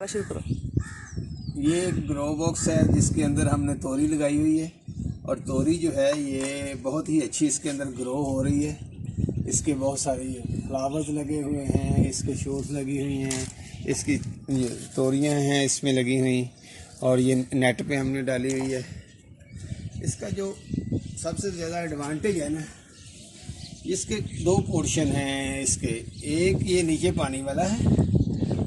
शुरू करो। ये एक ग्रो बॉक्स है जिसके अंदर हमने तोरी लगाई हुई है और तोरी जो है ये बहुत ही अच्छी इसके अंदर ग्रो हो रही है। इसके बहुत सारे फ्लावर्स लगे हुए हैं, इसके शोर्स लगी हुई हैं, इसकी ये तोरियां हैं इसमें लगी हुई और ये नेट पे हमने डाली हुई है। इसका जो सबसे ज़्यादा एडवांटेज है ना, इसके दो पोर्शन हैं इसके, एक ये नीचे पानी वाला है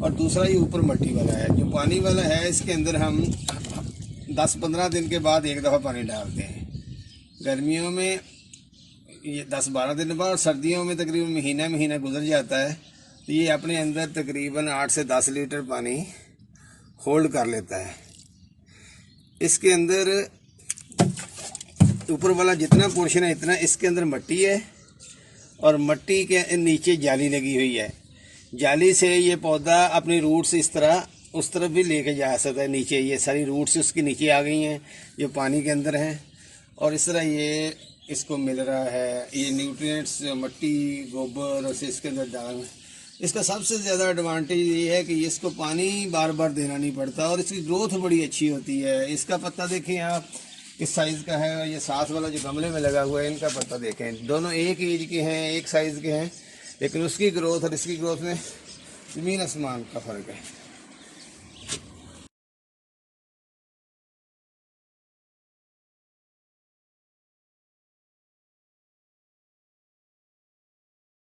और दूसरा ये ऊपर मिट्टी वाला है। जो पानी वाला है इसके अंदर हम 10-15 दिन के बाद एक दफ़ा पानी डालते हैं। गर्मियों में ये 10-12 दिन बाद, सर्दियों में तकरीबन महीना गुजर जाता है तो ये अपने अंदर तकरीबन 8 से 10 लीटर पानी होल्ड कर लेता है। इसके अंदर ऊपर वाला जितना पोर्शन है इतना इसके अंदर मिट्टी है और मिट्टी के नीचे जाली लगी हुई है। जाली से ये पौधा अपनी रूट्स इस तरह उस तरफ भी लेके जा सकता है। नीचे ये सारी रूट्स उसके नीचे आ गई हैं जो पानी के अंदर हैं और इस तरह ये इसको मिल रहा है। ये न्यूट्रिएंट्स मिट्टी गोबर और इसके अंदर डाल। इसका सबसे ज़्यादा एडवांटेज ये है कि इसको पानी बार बार देना नहीं पड़ता और इसकी ग्रोथ बड़ी अच्छी होती है। इसका पत्ता देखें आप किस साइज़ का है और ये साथ वाला जो गमले में लगा हुआ है इनका पत्ता देखें, दोनों एक एज के हैं, एक साइज़ के हैं, लेकिन उसकी ग्रोथ और इसकी ग्रोथ में ज़मीन आसमान का फ़र्क है।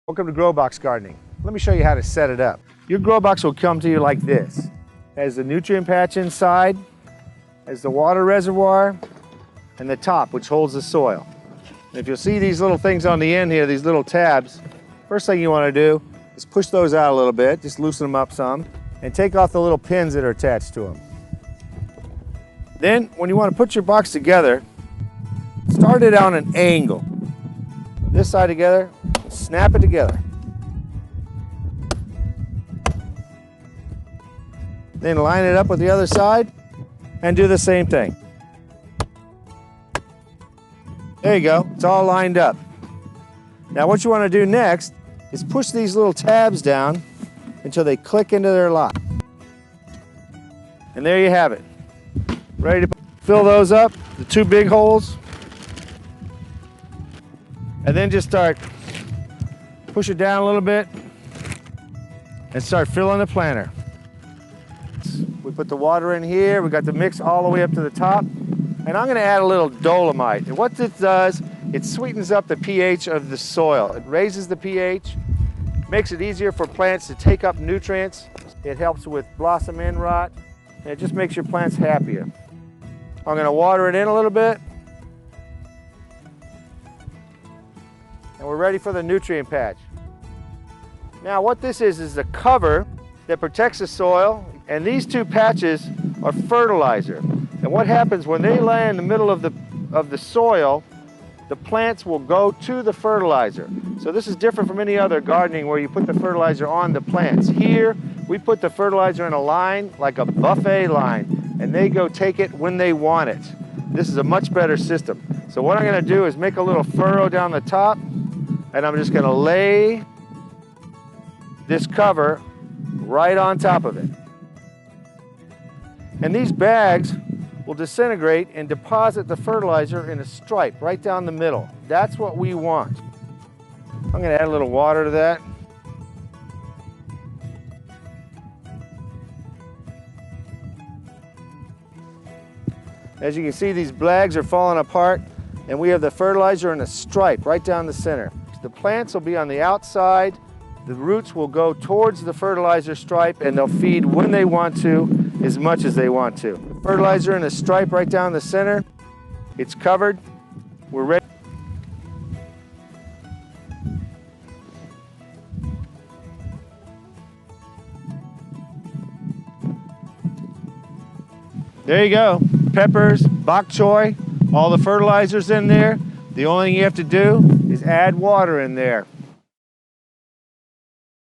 Welcome to Grow Box Gardening. Let me show you how to set it up. Your grow box will come to you like this. It has the nutrient patch inside, has the water reservoir, and the top, which holds the soil. And if you'll see these little things on the end here, these little tabs, first thing you want to do is push those out a little bit, just loosen them up some, and take off the little pins that are attached to them. Then, when you want to put your box together, start it on an angle. This side together, snap it together. Then line it up with the other side and do the same thing. There you go, it's all lined up. Now what you want to do next is push these little tabs down until they click into their lock. And there you have it. Ready to fill those up, the two big holes. And then just start, push it down a little bit and start filling the planter. We put the water in here, we got the mix all the way up to the top. And I'm going to add a little dolomite. And what this does, it sweetens up the pH of the soil. It raises the pH, makes it easier for plants to take up nutrients. It helps with blossom end rot, and it just makes your plants happier. I'm going to water it in a little bit. And we're ready for the nutrient patch. Now what this is the cover that protects the soil, and these two patches are fertilizer. And what happens when they lay in the middle of the soil, the plants will go to the fertilizer. So this is different from any other gardening where you put the fertilizer on the plants. Here, we put the fertilizer in a line, like a buffet line, and they go take it when they want it. This is a much better system. So what I'm gonna do is make a little furrow down the top, and I'm just gonna lay this cover right on top of it. And these bags will disintegrate and deposit the fertilizer in a stripe right down the middle. That's what we want. I'm going to add a little water to that. As you can see, these bags are falling apart, and we have the fertilizer in a stripe right down the center. The plants will be on the outside. The roots will go towards the fertilizer stripe, and they'll feed when they want to, as much as they want to. Fertilizer in a stripe right down the center. It's covered. We're ready. There you go. Peppers, bok choy, all the fertilizers in there. The only thing you have to do is add water in there.